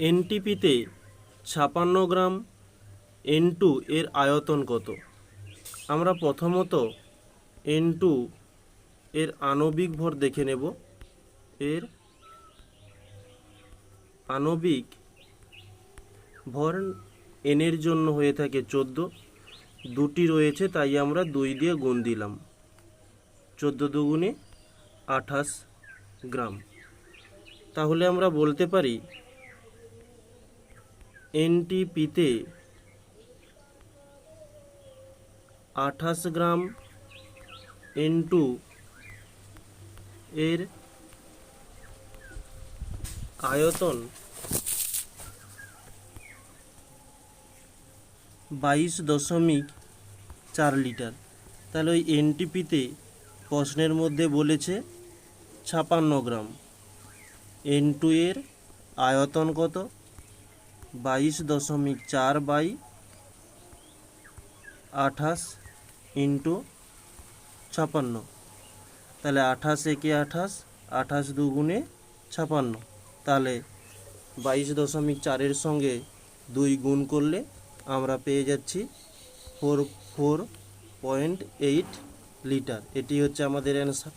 এনটিপিতে 56 গ্রাম N2 এর আয়তন কত? আমরা প্রথমত N2 এর আণবিক ভর দেখে নেব। এর আণবিক ভর N এর জন্য হয়ে থাকে 14, দুটি রয়েছে তাই আমরা 2 দিয়ে গুণ দিলাম, 14 দুগুণে 28 গ্রাম। তাহলে আমরা বলতে পারি এনটিপিতে 28 গ্রাম N2 এর আয়তন 22.4 লিটার। তাহলে ওই এনটিপিতে প্রশ্নের মধ্যে বলেছে 56 গ্রাম, N2 এর আয়তন কত? 22.4 বাই 28 ইন্টু 56। তাহলে 28 একে 28, 28 দুগুণে 56। তাহলে 22.4 সঙ্গে 2 গুণ করলে আমরা পেয়ে যাচ্ছি 44.8 লিটার। এটি হচ্ছে আমাদের অ্যান্সার।